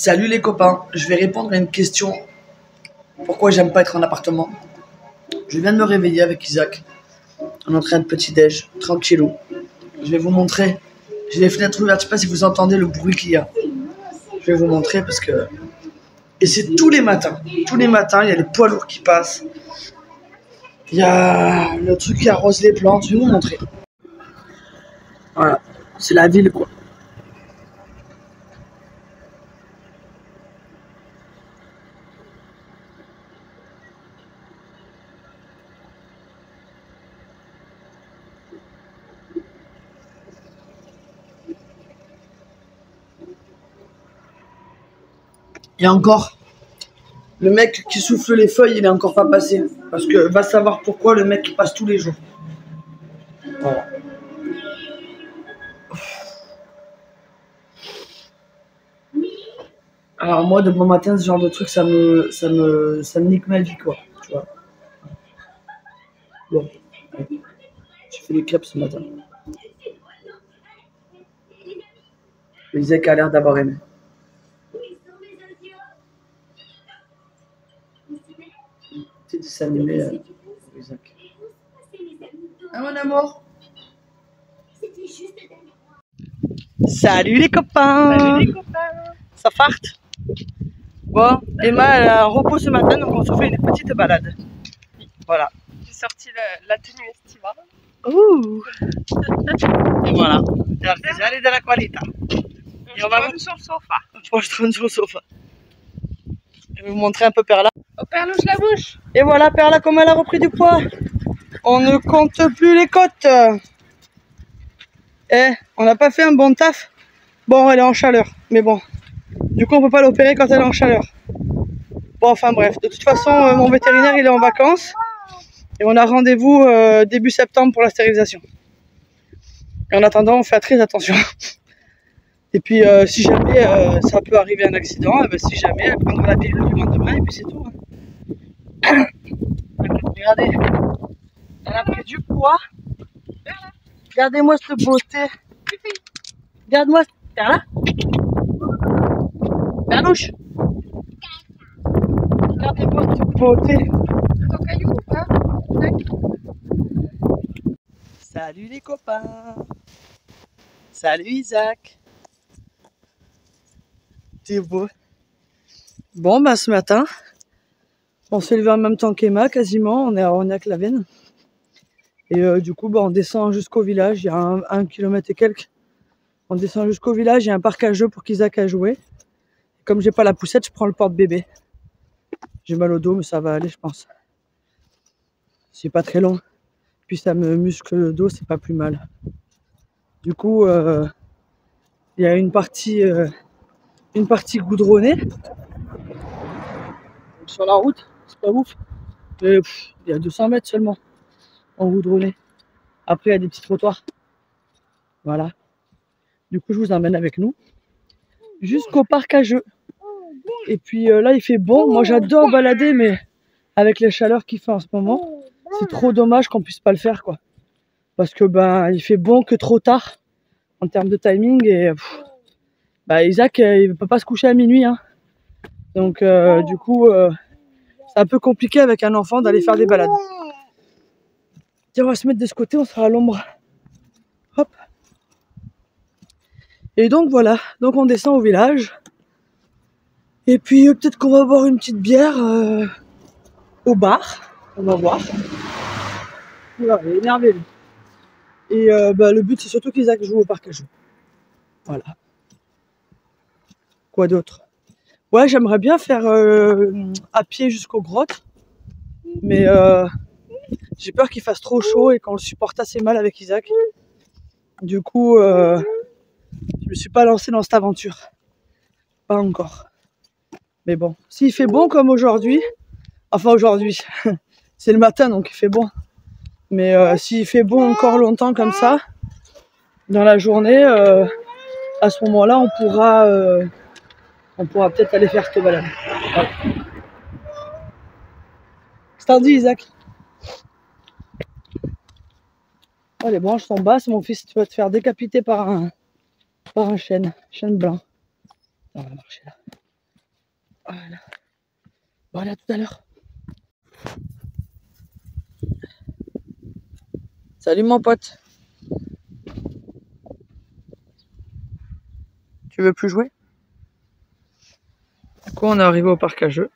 Salut les copains, je vais répondre à une question. Pourquoi j'aime pas être en appartement? Je viens de me réveiller avec Isaac. On est en train de petit-déj, tranquillou. Je vais vous montrer. J'ai les fenêtres ouvertes, je sais pas si vous entendez le bruit qu'il y a. Je vais vous montrer parce que... Et c'est tous les matins. Tous les matins, il y a les poids lourds qui passent. Il y a le truc qui arrose les plantes. Je vais vous montrer. Voilà, c'est la ville quoi. Et encore, le mec qui souffle les feuilles, il est encore pas passé. Parce que va savoir pourquoi le mec qui passe tous les jours. Voilà. Alors moi, de bon matin, ce genre de truc, ça me nique ma vie, quoi. Tu vois. Bon. J'ai fait des crêpes ce matin. Isaac a l'air d'avoir aimé. Petit dessin animé, Isaac. Ah mon amour. Salut les copains. Salut les copains. Ça farte. Bon, Emma elle a un repos ce matin, donc on se fait une petite balade. Voilà. J'ai sorti la tenue estivale. Ouh. Et voilà. L'artigiale de la qualité. Et on va sur le sofa. Je traîne sur le sofa. Je vais vous montrer un peu Perla. Oh, Perlouche la bouche. Et voilà Perla comme elle a repris du poids. On ne compte plus les côtes. Eh, on n'a pas fait un bon taf. Bon, elle est en chaleur, mais bon. Du coup, on peut pas l'opérer quand elle est en chaleur. Bon, enfin bref. De toute façon, mon vétérinaire, il est en vacances. Et on a rendez-vous début septembre pour la stérilisation. Et en attendant, on fait très attention. Et puis, si jamais ça peut arriver un accident, ben, si jamais, elle prendra la pilule du lendemain et puis c'est tout. Hein. Regardez, elle a pris du poids. Regardez-moi cette beauté. Regarde-moi, Perla. Perlouche. Regardez-moi cette beauté. Ton caillou, hein? Salut les copains. Salut Isaac. C'est beau. Bon, bah ce matin, on s'est levé en même temps qu'Emma, quasiment. On est à Claven. Et du coup, bah, on descend jusqu'au village. Il y a un kilomètre et quelques. On descend jusqu'au village. Il y a un parc à jeux pour qu'Isaac a joué. Comme j'ai pas la poussette, je prends le porte-bébé. J'ai mal au dos, mais ça va aller, je pense. C'est pas très long. Puis ça me muscle le dos, c'est pas plus mal. Du coup, il y a une partie goudronnée. Donc, sur la route, c'est pas ouf. Mais il y a 200 mètres seulement en goudronné. Après, il y a des petits trottoirs. Voilà. Du coup, je vous emmène avec nous jusqu'au parc à jeux. Et puis là, il fait bon. Moi, j'adore balader, mais avec les chaleurs qu'il fait en ce moment, c'est trop dommage qu'on puisse pas le faire, quoi. Parce que ben, il fait bon que trop tard en termes de timing et bah, Isaac, il peut pas se coucher à minuit, hein. Donc du coup, c'est un peu compliqué avec un enfant d'aller faire des balades. Tiens, on va se mettre de ce côté, on sera à l'ombre. Hop. Et donc voilà, donc on descend au village. Et puis peut-être qu'on va boire une petite bière au bar. On va voir. Voilà, il est énervé lui. Et bah, le but c'est surtout qu'Isaac joue au parc à jeux. Voilà. Quoi d'autre? Ouais, j'aimerais bien faire à pied jusqu'aux grottes. Mais j'ai peur qu'il fasse trop chaud et qu'on le supporte assez mal avec Isaac. Du coup, je me suis pas lancée dans cette aventure. Pas encore. Mais bon, s'il fait bon comme aujourd'hui, enfin aujourd'hui, c'est le matin donc il fait bon. Mais s'il fait bon encore longtemps comme ça, dans la journée, à ce moment-là, on pourra peut-être aller faire cette balade. Voilà. C'est t'en dis, Isaac? Oh, les branches sont basses, mon fils, tu vas te faire décapiter par un chêne blanc. On va marcher là. Voilà. Bon, allez, à tout à l'heure. Salut mon pote. Tu veux plus jouer? Du coup, on est arrivé au parc à jeux.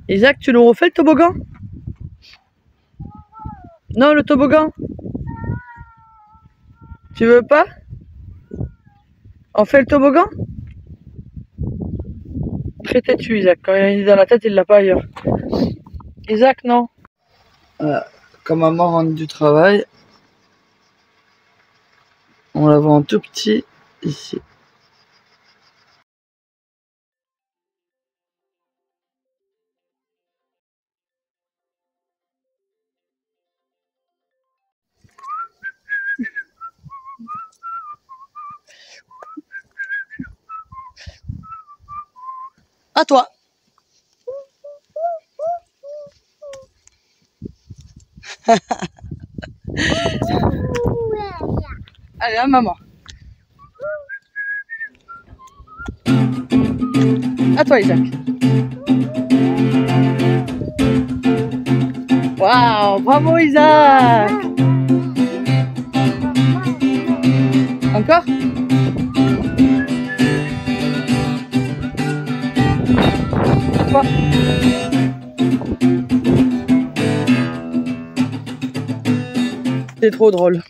Isaac, tu nous refais le toboggan? Non, le toboggan? Tu veux pas? On fait le toboggan? Très têtu, Isaac. Quand il est dans la tête, il l'a pas ailleurs. Isaac, non. Quand maman rentre du travail, on la voit en tout petit ici. À toi. Allez, à maman. À toi, Isaac. Waouh, bravo, Isaac. Encore? Quoi? C'est trop drôle.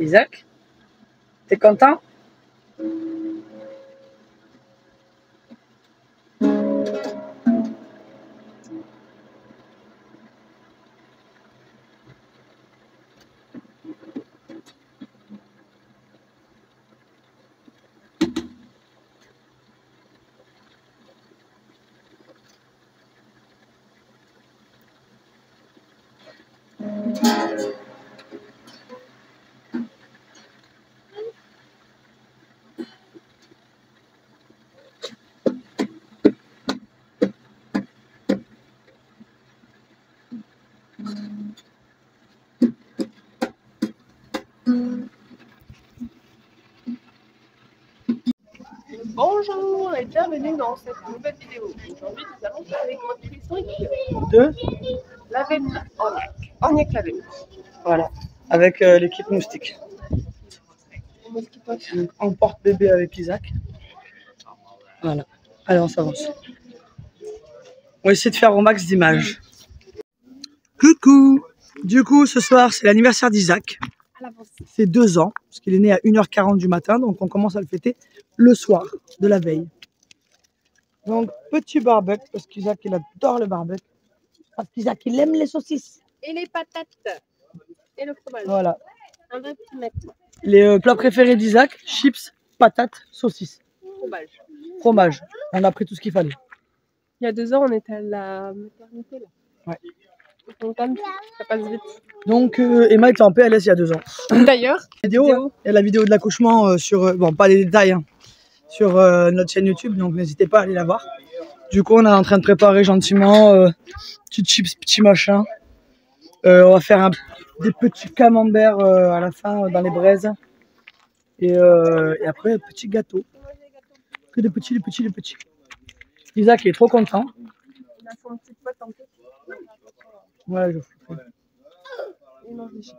Isaac, t'es content? Bonjour et bienvenue dans cette nouvelle vidéo. Aujourd'hui, nous allons faire les grandes cuissons Deux. laver Orniac laver. Voilà, avec l'équipe moustique. On porte bébé avec Isaac. Voilà, allez on s'avance. On va essayer de faire au max d'images. Coucou. Du coup, ce soir, c'est l'anniversaire d'Isaac. C'est 2 ans, parce qu'il est né à 1h40 du matin, donc on commence à le fêter le soir de la veille. Donc, petit barbecue, parce qu'Isaac, il adore le barbecue. Parce qu'Isaac, il aime les saucisses. Et les patates. Et le fromage. Voilà. Un vrai petit mec. Les plats préférés d'Isaac, chips, patates, saucisses. Fromage. Fromage. On a pris tout ce qu'il fallait. Il y a 2 ans, on était à la maternité là. Ouais. Donc, ça passe vite. Donc, Emma était en PLS il y a 2 ans. D'ailleurs, Il y a la vidéo de l'accouchement sur, bon, pas les détails, hein, sur notre chaîne YouTube, donc n'hésitez pas à aller la voir. Du coup, on est en train de préparer gentiment petites chips, petits machins. On va faire des petits camemberts à la fin dans les braises. Et après, petit gâteau. Que des petits, des petits, des petits. Isaac est trop content. il a son petit pote en plus. Ouais, je fais. Il mange des chips.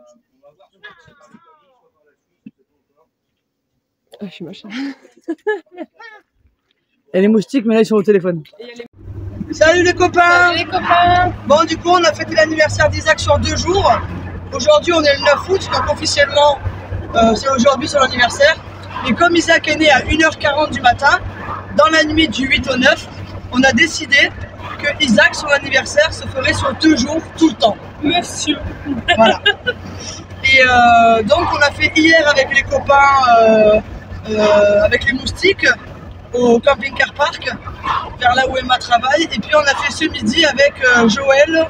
Ah, je suis machin. Et les moustiques, mais là, ils sont au téléphone. Salut les copains! Salut les copains! Bon, du coup, on a fêté l'anniversaire d'Isaac sur 2 jours. Aujourd'hui, on est le 9 août, donc officiellement, c'est aujourd'hui son anniversaire. Et comme Isaac est né à 1h40 du matin, dans la nuit du 8 au 9, on a décidé que Isaac, son anniversaire, se ferait sur 2 jours, tout le temps. Monsieur! Voilà. Et donc, on a fait hier avec les copains, avec les moustiques, au camping-car park, vers là où Emma travaille. Et puis on a fait ce midi avec Joël,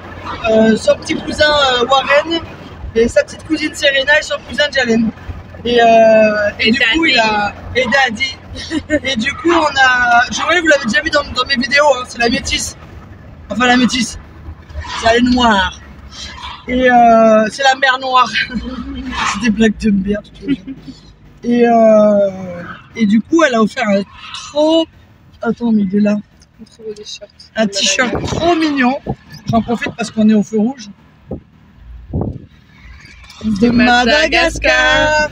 son petit cousin Warren, et sa petite cousine Serena et son cousin Jalen. Et du coup, il a... Et Daddy. Et du coup, on a... Joël, vous l'avez déjà vu dans mes vidéos, hein, c'est la métisse. Enfin, la métisse. C'est elle noire. Et c'est la mer noire. C'est des blagues de merde, je te jure. Et du coup, elle a offert un trop... Attends, mais il est là. Un t-shirt trop mignon. J'en profite parce qu'on est au feu rouge. De Madagascar.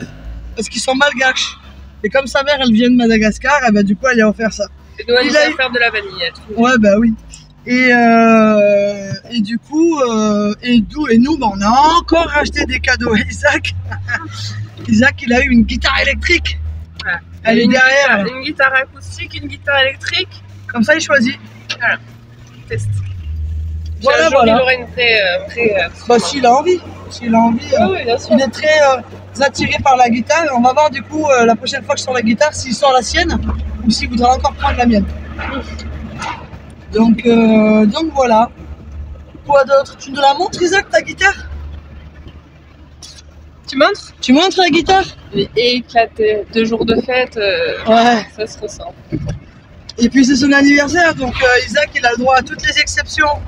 Parce qu'ils sont malgaches. Et comme sa mère, elle vient de Madagascar, et bah, du coup, elle lui a offert ça. Et Noël, il va faire de la vanille. Ouais, bah oui. Et du coup, et nous, bah, on a encore racheté des cadeaux à Isaac. Isaac, il a eu une guitare électrique. Ouais. Elle est derrière. Une guitare acoustique, une guitare électrique. Comme ça, il choisit. Voilà. Test. Voilà, Il voilà. aurait une vraie Bah, s'il a envie. S'il a envie. oui, bien sûr. Il est très attiré par la guitare. On va voir du coup la prochaine fois que je sors la guitare s'il sort la sienne ou s'il voudra encore prendre la mienne. Donc voilà. Quoi d'autre? Tu nous la montres, Isaac, ta guitare? Tu montres? Tu montres la guitare? Il est éclaté. 2 jours de fête, Ouais. ça se ressent. Et puis c'est son anniversaire, donc Isaac il a le droit à toutes les exceptions.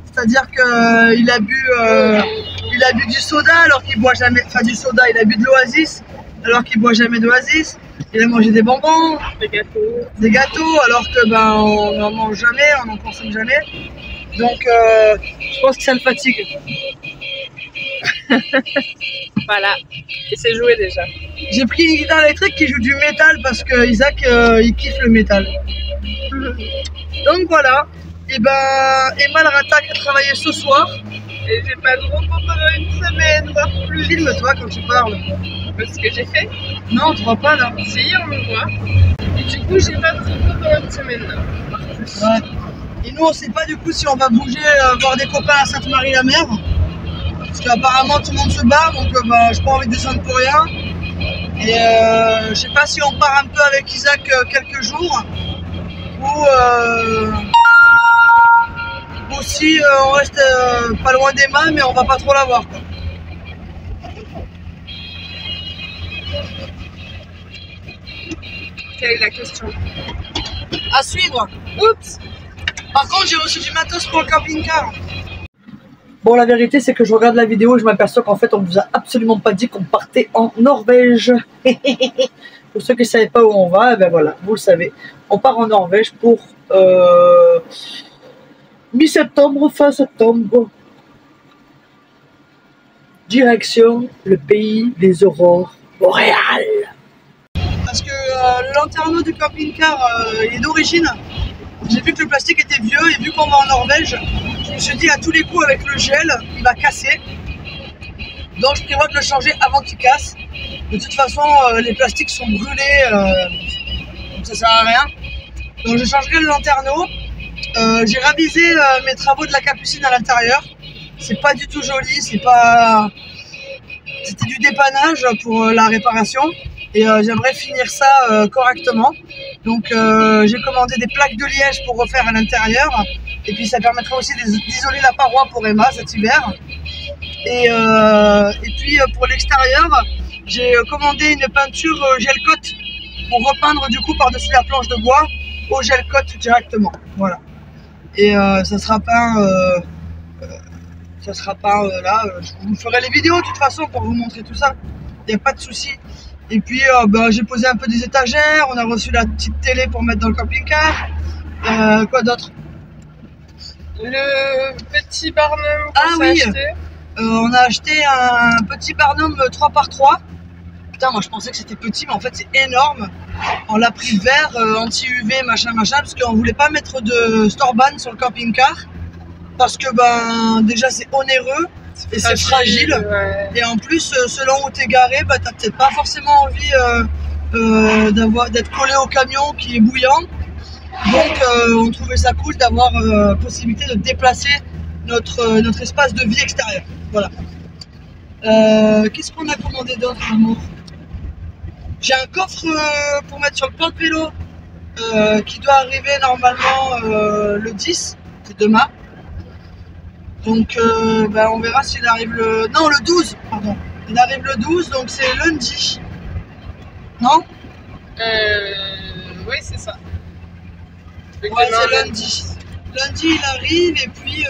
C'est-à-dire qu'il a bu du soda alors qu'il boit jamais, enfin du soda, il a bu de l'Oasis alors qu'il boit jamais d'Oasis. Il a mangé des bonbons, des gâteaux alors que ben on n'en mange jamais, on n'en consomme jamais. Donc je pense que ça le fatigue. Voilà, et c'est joué déjà. J'ai pris une guitare électrique qui joue du métal parce que Isaac il kiffe le métal. Donc voilà, et ben Emma le rattaque à travailler ce soir. Et j'ai pas de repos pendant une semaine, voire plus. Filme-toi quand tu parles. Ce que j'ai fait? Non, on te voit pas là. Si, on me voit. Et du coup, j'ai pas de repos pendant une semaine là. Ouais. Et nous, on sait pas du coup si on va bouger voir des copains à Sainte-Marie-la-Mer. Parce qu'apparemment tout le monde se barre, donc bah, j'ai pas envie de descendre pour rien. Et je sais pas si on part un peu avec Isaac quelques jours ou si on reste pas loin d'Emma mais on va pas trop la voir quoi. Quelle est la question? À suivre. Oups. Par contre j'ai reçu du matos pour le camping-car. Bon, la vérité, c'est que je regarde la vidéo et je m'aperçois qu'en fait, on ne vous a absolument pas dit qu'on partait en Norvège. Pour ceux qui ne savaient pas où on va, eh ben voilà, vous le savez. On part en Norvège pour mi-septembre, fin septembre. Direction le pays des aurores boréales. Parce que le lanterneau du camping-car est d'origine. J'ai vu que le plastique était vieux et vu qu'on va en Norvège, je me suis dit à tous les coups avec le gel, il va casser. Donc je prévois de le changer avant qu'il casse. De toute façon, les plastiques sont brûlés, donc ça sert à rien. Donc je changerai le lanterneau. J'ai ravisé mes travaux de la capucine à l'intérieur. C'est pas du tout joli, c'est pas... C'était du dépannage pour la réparation. Et j'aimerais finir ça correctement. Donc j'ai commandé des plaques de liège pour refaire à l'intérieur. Et puis ça permettra aussi d'isoler la paroi pour Emma cet hiver. Et puis pour l'extérieur, j'ai commandé une peinture gel coat pour repeindre du coup par-dessus la planche de bois au gel coat directement. Voilà. Et ça sera peint là. Je vous ferai les vidéos de toute façon pour vous montrer tout ça. Il n'y a pas de souci. Et puis bah, j'ai posé un peu des étagères, on a reçu la petite télé pour mettre dans le camping-car. Quoi d'autre? Le petit Barnum qu'on s'est acheté. On a acheté un petit Barnum 3x3. Putain, moi je pensais que c'était petit, mais en fait c'est énorme. On l'a pris vert, anti-UV, machin, parce qu'on voulait pas mettre de store-ban sur le camping-car. Parce que ben déjà c'est onéreux. Et c'est fragile, ouais. Et en plus, selon où t'es garé, bah, t'as peut-être pas forcément envie d'être collé au camion qui est bouillant. Donc on trouvait ça cool d'avoir possibilité de déplacer notre espace de vie extérieur. Voilà. Qu'est-ce qu'on a commandé d'autre, amour? J'ai un coffre pour mettre sur le porte-vélo qui doit arriver normalement le 10, c'est demain. Donc ben, on verra s'il arrive le... Non, le 12, pardon. Il arrive le 12, donc c'est lundi. Non? Oui, c'est ça. Ouais, c'est lundi. Lundi, il arrive et puis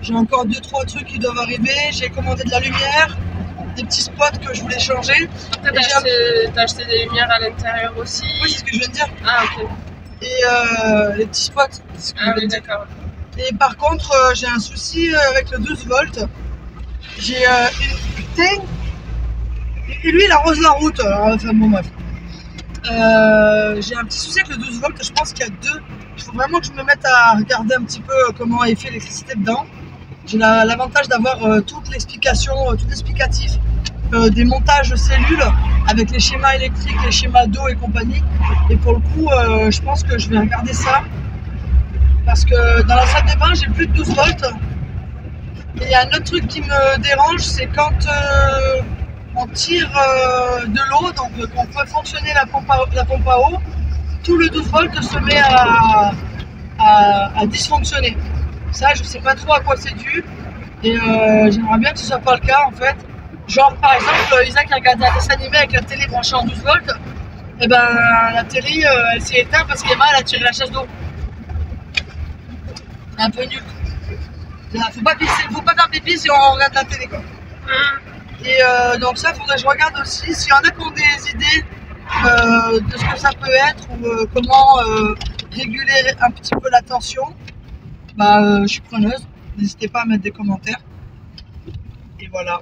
j'ai encore 2-3 trucs qui doivent arriver. J'ai commandé de la lumière, des petits spots que je voulais changer. T'as acheté des lumières à l'intérieur aussi? Oui, c'est ce que je viens de dire. Ah, ok. Et les petits spots, c'est ce que je viens de dire. D'accord. Et par contre, j'ai un souci avec le 12 volts. J'ai une putain. Et lui, il arrose la route. Alors, enfin, bon, bref. J'ai un petit souci avec le 12 volts. Je pense qu'il y a deux. Il faut vraiment que je me mette à regarder un petit peu comment est fait l'électricité dedans. J'ai l'avantage d'avoir toute l'explication, tout l'explicatif des montages de cellules avec les schémas électriques, les schémas d'eau et compagnie. Et pour le coup, je pense que je vais regarder ça. Parce que dans la salle de bain, j'ai plus de 12 volts. Et il y a un autre truc qui me dérange, c'est quand on tire de l'eau, donc qu'on peut fonctionner la pompe à eau, tout le 12 volts se met à dysfonctionner. Ça, je sais pas trop à quoi c'est dû. Et j'aimerais bien que ce soit pas le cas en fait. Genre par exemple, Isaac a regardé un dessin animé avec la télé branchée en 12 volts. Et ben la télé elle s'est éteinte parce qu'Emma elle a tiré la chasse d'eau. Un peu nul. Faut pas faire pipi si on regarde la télé quoi. Et donc ça faudrait que je regarde aussi s'il y en a qui ont des idées de ce que ça peut être ou comment réguler un petit peu la tension. Bah je suis preneuse. N'hésitez pas à mettre des commentaires. Et voilà.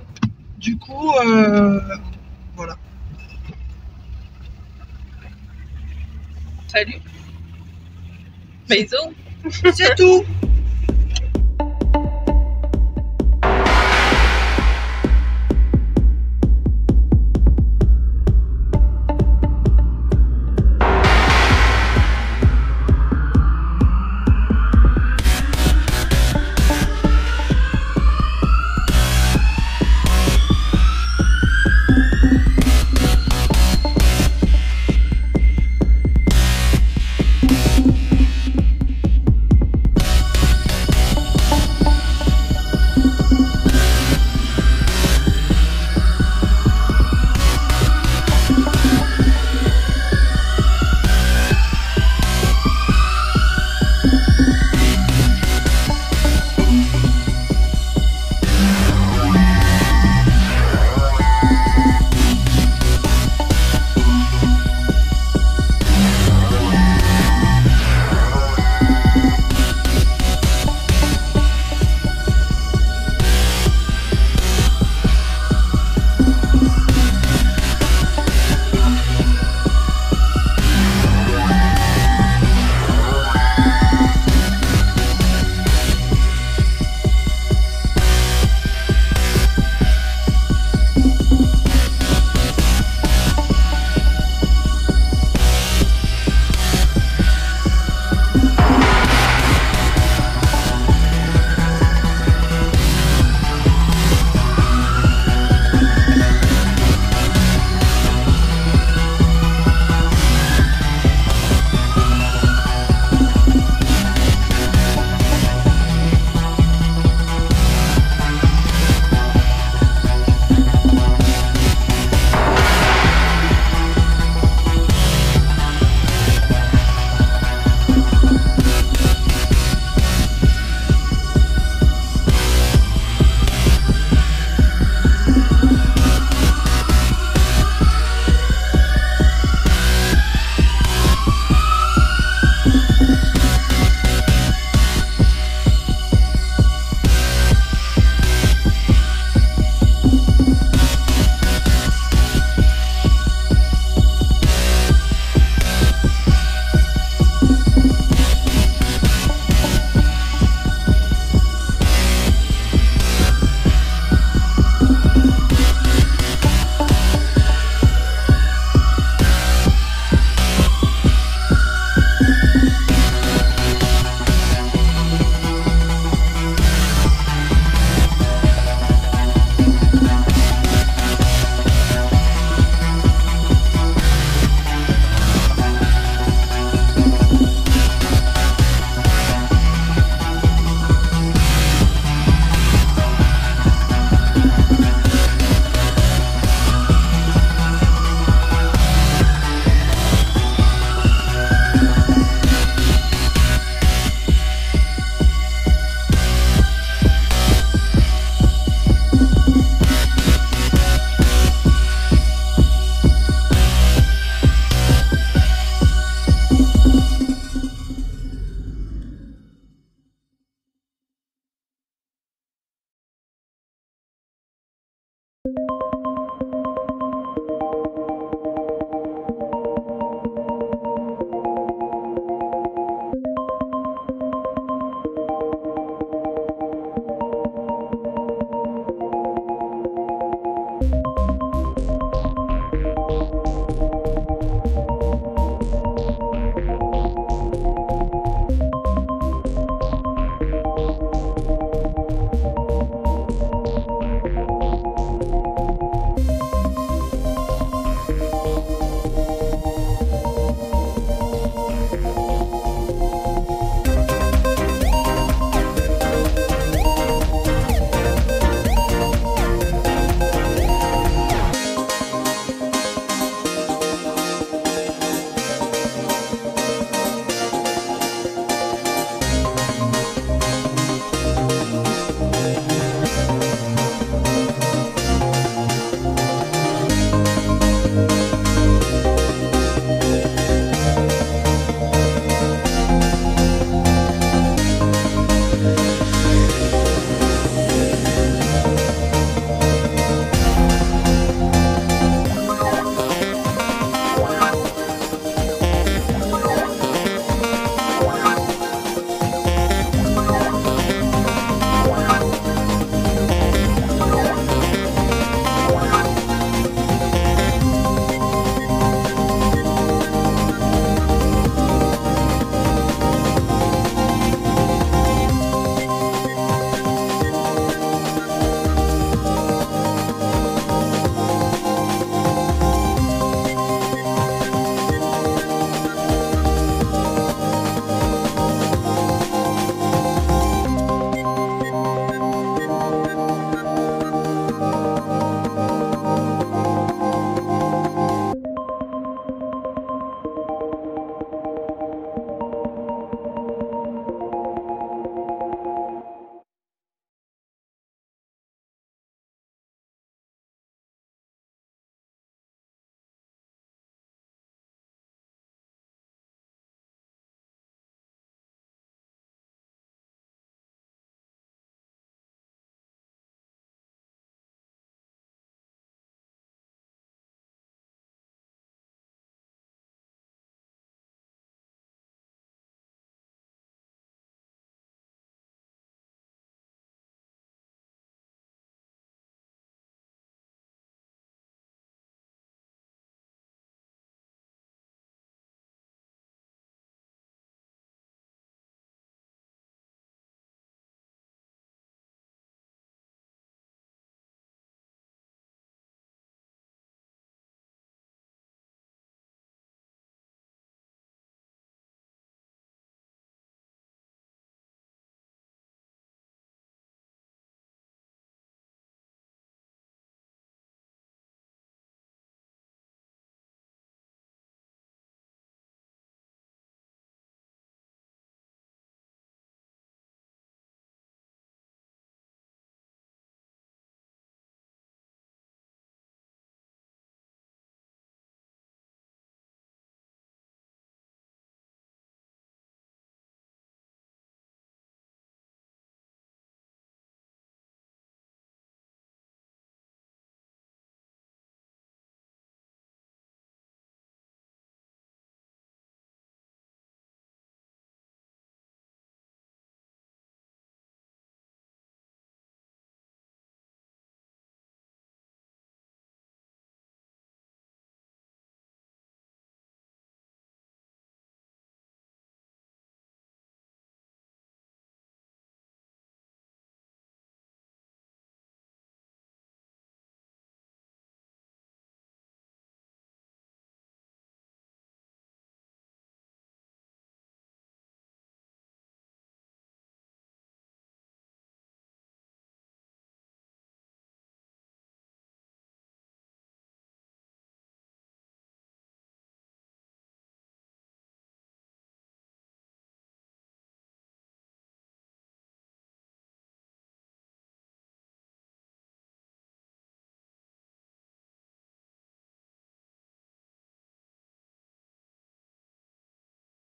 Du coup voilà. Salut. Bisous. C'est tout.